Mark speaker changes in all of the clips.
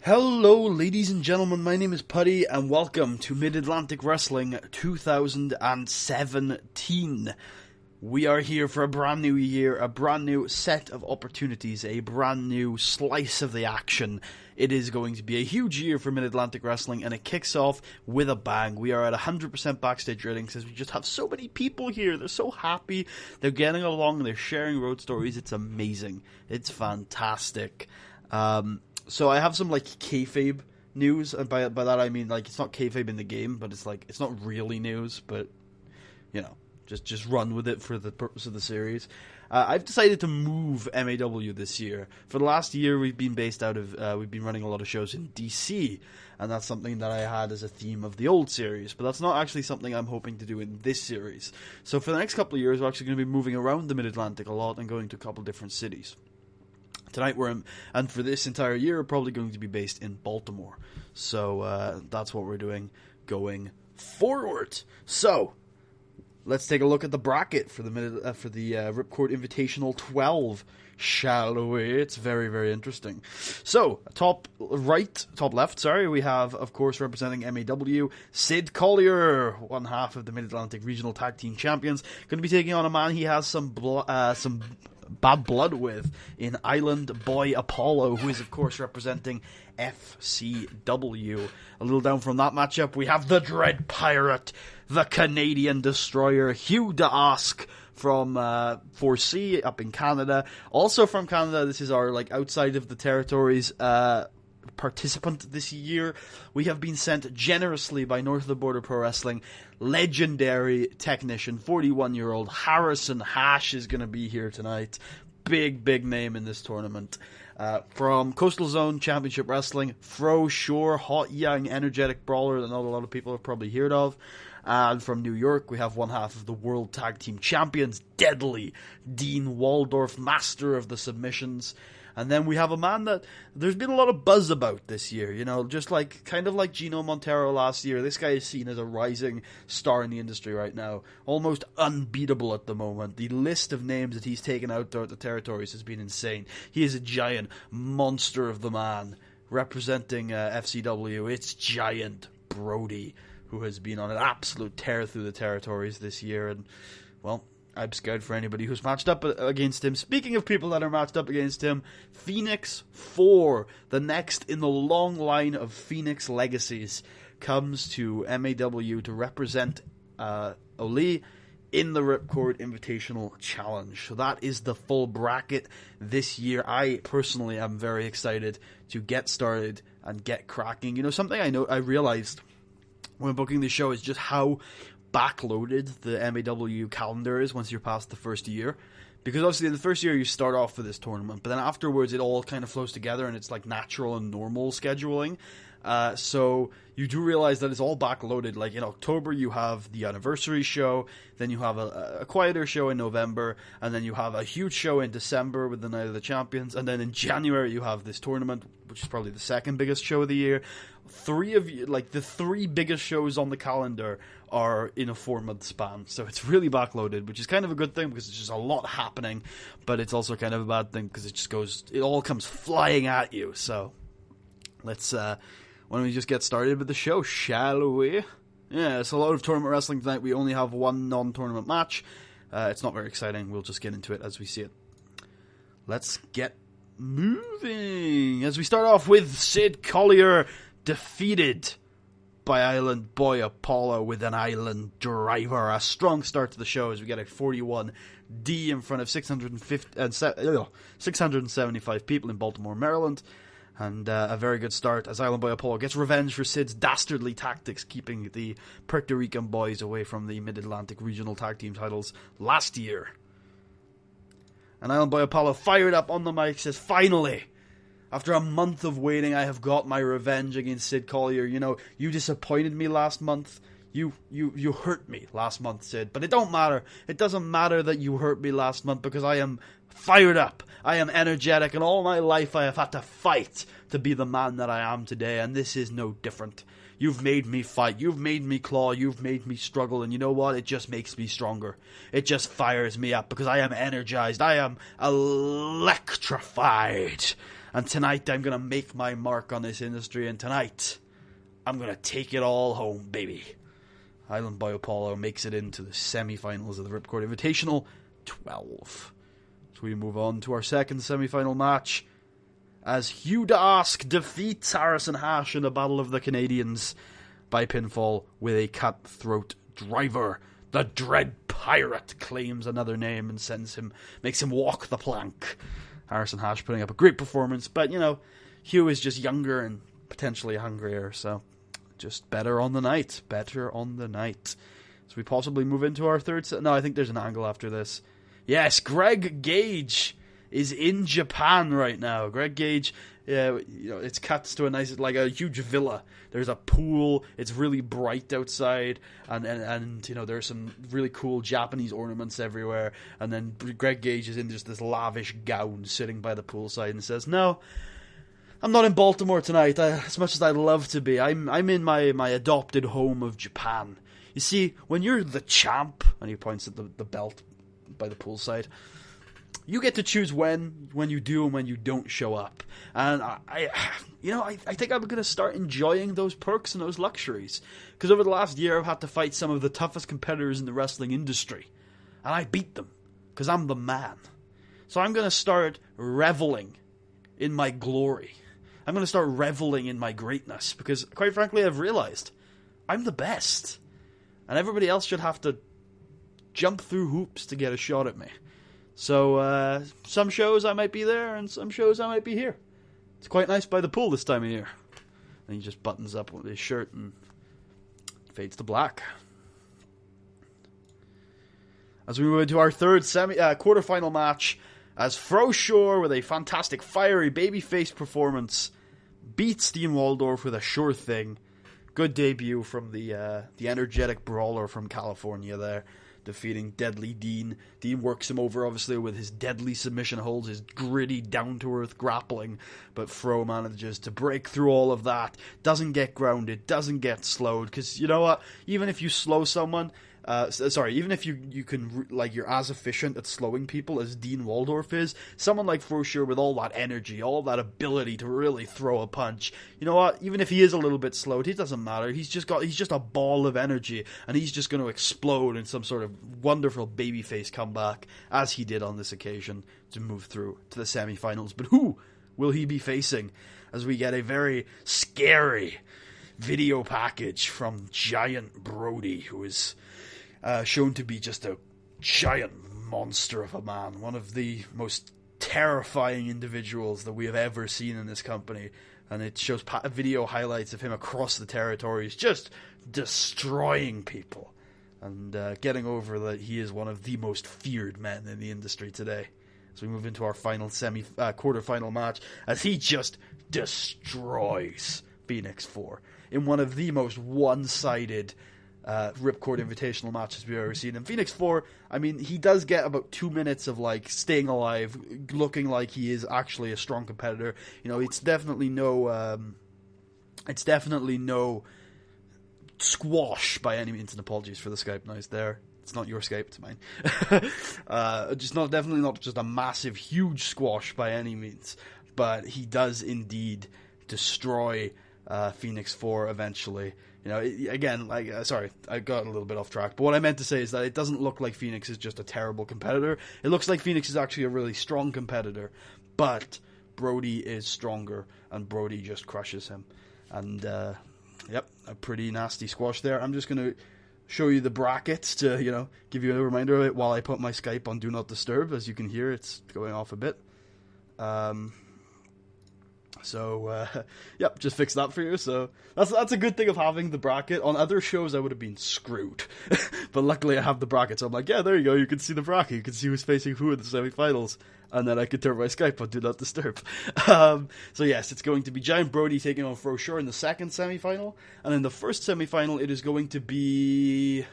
Speaker 1: Hello, ladies and gentlemen, my name is Putty, and welcome to Mid-Atlantic Wrestling 2017. We are here for a brand new year, a brand new set of opportunities, a brand new slice of the action. It is going to be a huge year for Mid-Atlantic Wrestling, and it kicks off with a bang. We are at 100% backstage ratings because we just have so many people here. They're so happy, they're getting along, they're sharing road stories. It's amazing. It's fantastic. So I have some, kayfabe news, and by that I mean, it's not kayfabe in the game, but it's not really news, but, just run with it for the purpose of the series. I've decided to move MAW this year. For the last year, we've been we've been running a lot of shows in DC, and that's something that I had as a theme of the old series, but that's not actually something I'm hoping to do in this series. So for the next couple of years, we're actually going to be moving around the Mid-Atlantic a lot and going to a couple different cities. Tonight and for this entire year, we're probably going to be based in Baltimore. So that's what we're doing going forward. So let's take a look at the bracket for the Ripcord Invitational 12, shall we? It's very, very interesting. So top left, we have, of course, representing MAW, Sid Collier, one half of the Mid-Atlantic Regional Tag Team Champions, going to be taking on a man he has some bad blood with in Island Boy Apollo, who is of course representing FCW. A little down from that matchup, we have the Dread Pirate, the Canadian Destroyer, Hugh DeAsk from 4C up in Canada. Also from Canada, this is our outside of the territories participant this year. We have been sent generously by North of the Border Pro Wrestling. Legendary technician, 41-year-old Harrison Hash is going to be here tonight. Big name in this tournament. From Coastal Zone Championship Wrestling, Fro Shore, hot, young, energetic brawler that not a lot of people have probably heard of. And from New York, we have one half of the World Tag Team Champions, Deadly, Dean Waldorf, master of the submissions. And then we have a man that there's been a lot of buzz about this year, just kind of like Gino Montero last year. This guy is seen as a rising star in the industry right now, almost unbeatable at the moment. The list of names that he's taken out throughout the territories has been insane. He is a giant monster of the man representing FCW. It's Giant Brody, who has been on an absolute tear through the territories this year, and, well, I'm scared for anybody who's matched up against him. Speaking of people that are matched up against him, Phoenix 4, the next in the long line of Phoenix legacies, comes to MAW to represent Oli in the Ripcord Invitational Challenge. So that is the full bracket this year. I personally am very excited to get started and get cracking. Something I realized when booking the show is just how backloaded the MAW calendar is once you're past the first year, because obviously in the first year you start off for this tournament, but then afterwards it all kind of flows together and it's natural and normal scheduling. So you do realize that it's all backloaded. In October you have the anniversary show, then you have a quieter show in November, and then you have a huge show in December with the Night of the Champions, and then in January you have this tournament, which is probably the second biggest show of the year. The three biggest shows on the calendar are in a 4-month span, so it's really backloaded, which is kind of a good thing because it's just a lot happening, but it's also kind of a bad thing because it all comes flying at you. So let's why don't we just get started with the show, shall we? Yeah, it's a lot of tournament wrestling tonight. We only have one non-tournament match. It's not very exciting. We'll just get into it as we see it. Let's get moving. As we start off with Sid Collier defeated by Island Boy Apollo with an Island Driver. A strong start to the show as we get a 41D in front of 675 people in Baltimore, Maryland. And a very good start as Island Boy Apollo gets revenge for Sid's dastardly tactics, keeping the Puerto Rican boys away from the Mid-Atlantic Regional Tag Team titles last year. And Island Boy Apollo, fired up on the mic, says, "Finally, after a month of waiting, I have got my revenge against Sid Collier. You disappointed me last month. You hurt me last month, Sid. But it don't matter. It doesn't matter that you hurt me last month because I am fired up. I am energetic, and all my life I have had to fight to be the man that I am today, and this is no different. You've made me fight. You've made me claw. You've made me struggle. And you know what? It just makes me stronger. It just fires me up because I am energized. I am electrified. And tonight I'm going to make my mark on this industry, and tonight I'm going to take it all home, baby. Island Boy Apollo makes it into the semi-finals of the Ripcord Invitational 12. So we move on to our second semi-final match, as Hugh DeAsk defeats Harrison Hash in the Battle of the Canadians by pinfall with a cutthroat driver. The Dread Pirate claims another name and makes him walk the plank. Harrison Hash putting up a great performance, but, you know, Hugh is just younger and potentially hungrier, so just better on the night. So we possibly move into our third set. No, I think there's an angle after this. Yes, Greg Gage is in Japan right now. Greg Gage, it's cuts to a huge villa. There's a pool. It's really bright outside, and you know, there's some really cool Japanese ornaments everywhere. And then Greg Gage is in just this lavish gown, sitting by the poolside, and says, "No, I'm not in Baltimore tonight. As much as I'd love to be, I'm in my adopted home of Japan. You see, when you're the champ," and he points at the belt by the poolside, "you get to choose when you do and when you don't show up. And I think I'm going to start enjoying those perks and those luxuries. Because over the last year, I've had to fight some of the toughest competitors in the wrestling industry. And I beat them. Because I'm the man. So I'm going to start reveling in my glory. I'm going to start reveling in my greatness. Because, quite frankly, I've realized I'm the best. And everybody else should have to jump through hoops to get a shot at me. So, some shows I might be there, and some shows I might be here. It's quite nice by the pool this time of year." And he just buttons up his shirt and fades to black. As we move into our third quarterfinal match, as Froshore, with a fantastic fiery babyface performance, beats Dean Waldorf with a sure thing. Good debut from the energetic brawler from California there, defeating Deadly Dean. Dean works him over, obviously, with his deadly submission holds, his gritty, down-to-earth grappling, but Fro manages to break through all of that, doesn't get grounded, doesn't get slowed, because, you know what, even if you slow someone, even if you can, you're as efficient at slowing people as Dean Waldorf is, someone like Froshire with all that energy, all that ability to really throw a punch, you know what, even if he is a little bit slowed, it doesn't matter, he's just a ball of energy, and he's just going to explode in some sort of wonderful babyface comeback, as he did on this occasion, to move through to the semi-finals. But who will he be facing, as we get a very scary video package from Giant Brody, who is shown to be just a giant monster of a man, one of the most terrifying individuals that we have ever seen in this company, and it shows video highlights of him across the territories, just destroying people, and getting over that he is one of the most feared men in the industry today. So we move into our final quarterfinal match, as he just destroys Phoenix 4 in one of the most one-sided Ripcord Invitational matches we've ever seen. And Phoenix 4, I mean, he does get about 2 minutes of staying alive, looking like he is actually a strong competitor. You know, it's definitely no squash by any means, and apologies for the Skype noise there. It's not your Skype, it's mine. Definitely not just a massive, huge squash by any means, but he does indeed destroy Phoenix 4 eventually. You know, again, sorry, I got a little bit off track, but what I meant to say is that it doesn't look like Phoenix is just a terrible competitor. It looks like Phoenix is actually a really strong competitor, but Brody is stronger, and Brody just crushes him. And, yep, a pretty nasty squash there. I'm just going to show you the brackets to, give you a reminder of it while I put my Skype on Do Not Disturb. As you can hear, it's going off a bit. Yep, just fix that for you. So that's a good thing of having the bracket. On other shows, I would have been screwed. But luckily, I have the bracket. So I'm like, yeah, there you go. You can see the bracket. You can see who's facing who in the semifinals. And then I could turn my Skype on Do Not Disturb. So yes, it's going to be Giant Brody taking on Froshore in the second semifinal. And in the first semifinal, it is going to be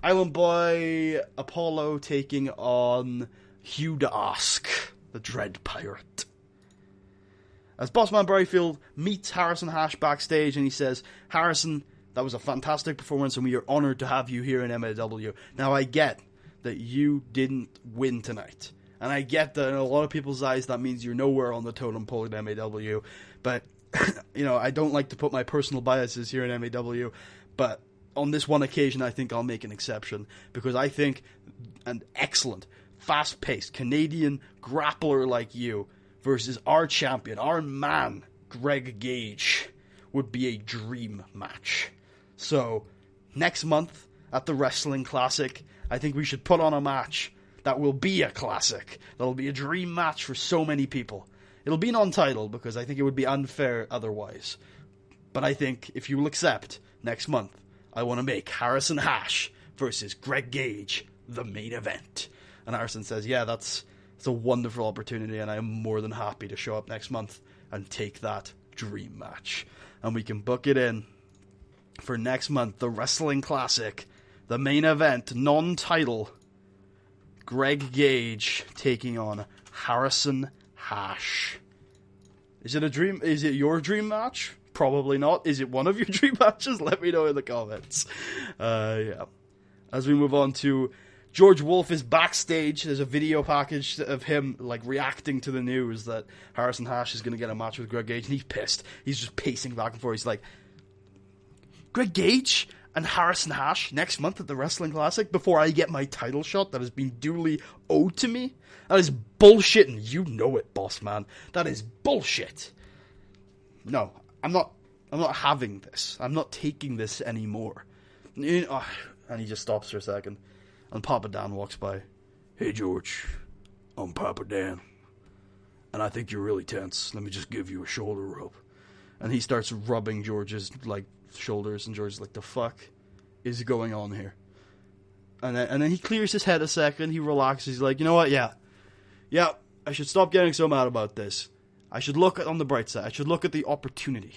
Speaker 1: Island Boy Apollo taking on Hugh DeAsk, the Dread Pirate. As Bossman Berryfield meets Harrison Hash backstage, and he says, "Harrison, that was a fantastic performance, and we are honored to have you here in MAW. Now, I get that you didn't win tonight, And I get that in a lot of people's eyes that means you're nowhere on the totem pole in MAW. But, I don't like to put my personal biases here in MAW. But on this one occasion, I think I'll make an exception. Because I think an excellent, fast-paced Canadian grappler like you versus our champion, our man, Greg Gage, would be a dream match. So, next month at the Wrestling Classic, I think we should put on a match that will be a classic. That'll be a dream match for so many people. It'll be non-title because I think it would be unfair otherwise. But I think if you will accept, next month, I want to make Harrison Hash versus Greg Gage the main event. And Harrison says, yeah, it's a wonderful opportunity, and I am more than happy to show up next month and take that dream match. And we can book it in for next month, the Wrestling Classic, the main event, non-title, Greg Gage taking on Harrison Hash. Is it a dream? Is it your dream match? Probably not. Is it one of your dream matches? Let me know in the comments. Yeah. As we move on to George Woolf is backstage. There's a video package of him reacting to the news that Harrison Hash is going to get a match with Greg Gage, and he's pissed. He's just pacing back and forth. He's like, Greg Gage and Harrison Hash next month at the Wrestling Classic before I get my title shot that has been duly owed to me? That is bullshit, and you know it, boss man. That is bullshit. No, I'm not having this. I'm not taking this anymore. And he just stops for a second. And Papa Dan walks by. Hey, George. I'm Papa Dan. And I think you're really tense. Let me just give you a shoulder rub. And he starts rubbing George's, shoulders. And George's like, the fuck is going on here? And then he clears his head a second. He relaxes. He's like, you know what? Yeah, I should stop getting so mad about this. I should look on the bright side. I should look at the opportunity.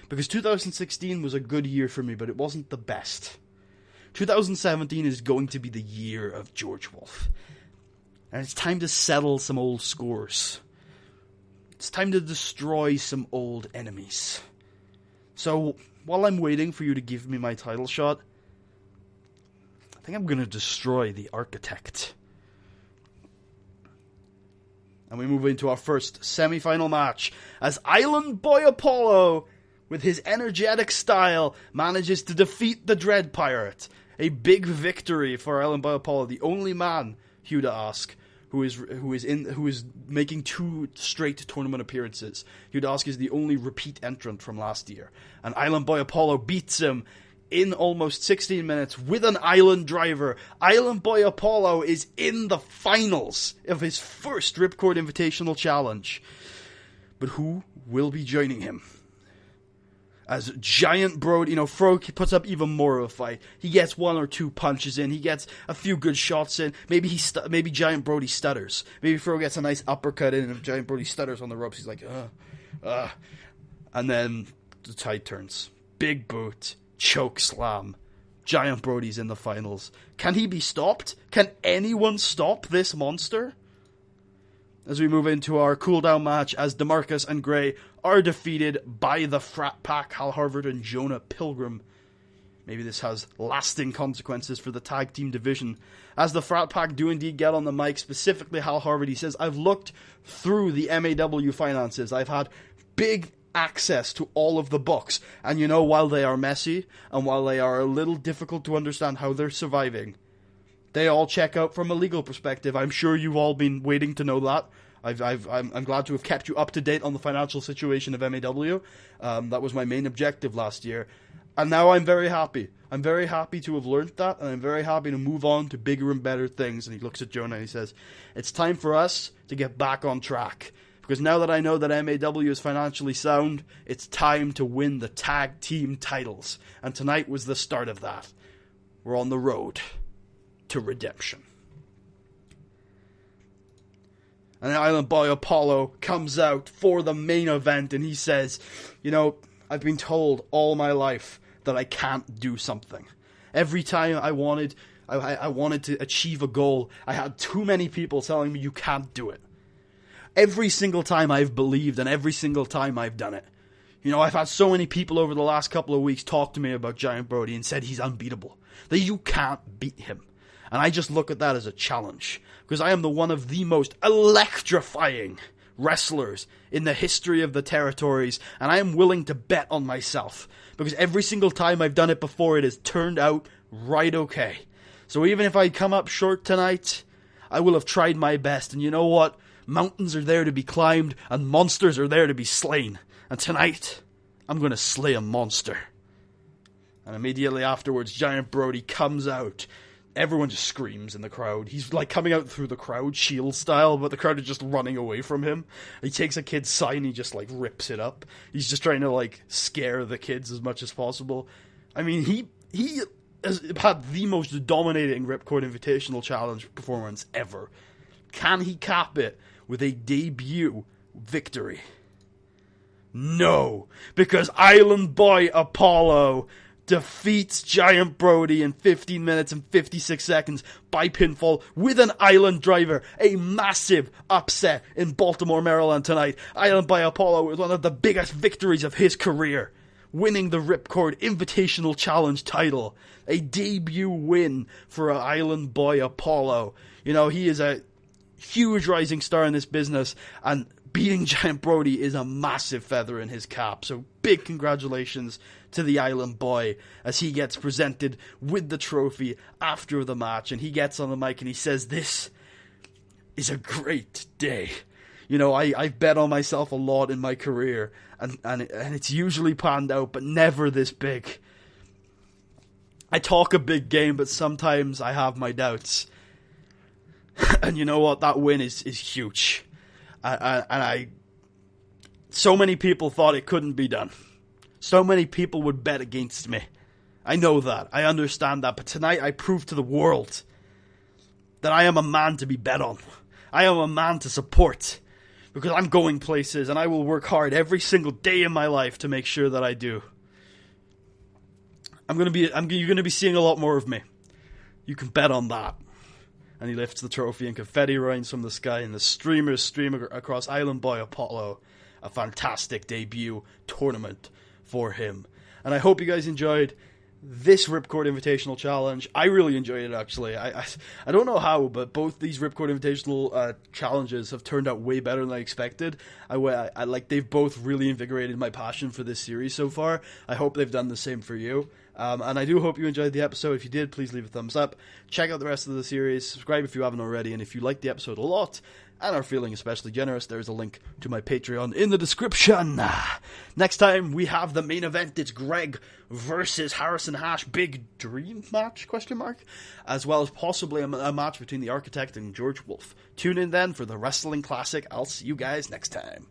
Speaker 1: Because 2016 was a good year for me, but it wasn't the best. 2017 is going to be the year of George Woolf. And it's time to settle some old scores. It's time to destroy some old enemies. So, while I'm waiting for you to give me my title shot, I think I'm going to destroy the Architect. And we move into our first semi-final match as Island Boy Apollo, with his energetic style, manages to defeat the Dread Pirate. A big victory for Island Boy Apollo, the only man, Hugh to ask, who is making 2 straight tournament appearances. Hugh to ask is the only repeat entrant from last year. And Island Boy Apollo beats him in almost 16 minutes with an Island Driver. Island Boy Apollo is in the finals of his first Ripcord Invitational Challenge. But who will be joining him? As Giant Brody, Fro puts up even more of a fight. He gets 1 or 2 punches in. He gets a few good shots in. Maybe Giant Brody stutters. Maybe Fro gets a nice uppercut in, and if Giant Brody stutters on the ropes, he's like, And then the tide turns. Big boot, choke slam. Giant Brody's in the finals. Can he be stopped? Can anyone stop this monster? As we move into our cooldown match, as DeMarcus and Gray are defeated by the Frat Pack, Hal Harvard and Jonah Pilgrim. Maybe this has lasting consequences for the tag team division. As the Frat Pack do indeed get on the mic, specifically Hal Harvard, he says, I've looked through the MAW finances. I've had big access to all of the books. And while they are messy, and while they are a little difficult to understand how they're surviving, they all check out from a legal perspective. I'm sure you've all been waiting to know that. I'm glad to have kept you up to date on the financial situation of MAW. That was my main objective last year. And now I'm very happy. I'm very happy to have learned that, and I'm very happy to move on to bigger and better things. And he looks at Jonah and he says, it's time for us to get back on track. Because now that I know that MAW is financially sound, it's time to win the tag team titles. And tonight was the start of that. We're on the road to redemption. And Island Boy Apollo comes out for the main event, and he says, I've been told all my life that I can't do something. Every time I wanted to achieve a goal, I had too many people telling me you can't do it. Every single time I've believed, and every single time I've done it. I've had so many people over the last couple of weeks talk to me about Giant Brody and said he's unbeatable. That you can't beat him. And I just look at that as a challenge, because I am one of the most electrifying wrestlers in the history of the territories, and I am willing to bet on myself, because every single time I've done it before, it has turned out right okay. So even if I come up short tonight, I will have tried my best, and you know what? Mountains are there to be climbed, and monsters are there to be slain. And tonight, I'm going to slay a monster. And immediately afterwards, Giant Brody comes out. Everyone just screams in the crowd. He's like coming out through the crowd, Shield style, but the crowd is just running away from him. He takes a kid's sign, he just like rips it up. He's just trying to like scare the kids as much as possible. I mean, he has had the most dominating Ripcord Invitational Challenge performance ever. Can he cap it with a debut victory? No, because Island Boy Apollo defeats Giant Brody in 15 minutes and 56 seconds by pinfall with an Island Driver. A massive upset in Baltimore, Maryland tonight. Island Boy Apollo was one of the biggest victories of his career, winning the Ripcord Invitational Challenge title. A debut win for Island Boy Apollo. You know, he is a huge rising star in this business, and beating Giant Brody is a massive feather in his cap. So big congratulations to the Island Boy as he gets presented with the trophy after the match, and he gets on the mic and he says, "This is a great day." You know, I've bet on myself a lot in my career, and it's usually panned out, but never this big. I talk a big game, but sometimes I have my doubts. And you know what? That win is huge. So many people thought it couldn't be done. So many people would bet against me. I know that. I understand that. But tonight I proved to the world that I am a man to be bet on. I am a man to support. Because I'm going places, and I will work hard every single day in my life to make sure that I do. You're gonna be seeing a lot more of me. You can bet on that. And he lifts the trophy, and confetti rains from the sky, and the streamers stream across Island Boy Apollo. A fantastic debut tournament for him. And I hope you guys enjoyed this Ripcord Invitational Challenge. I really enjoyed it, actually. I don't know how, but both these Ripcord Invitational challenges have turned out way better than I expected. They've both really invigorated my passion for this series so far. I hope they've done the same for you. And I do hope you enjoyed the episode. If you did, please leave a thumbs up. Check out the rest of the series. Subscribe if you haven't already. And if you liked the episode a lot and are feeling especially generous, there's a link to my Patreon in the description. Next time, we have the main event. It's Greg versus Harrison Hash. Big dream match, ? As well as possibly a match between the Architect and George Woolf. Tune in then for the Wrestling Classic. I'll see you guys next time.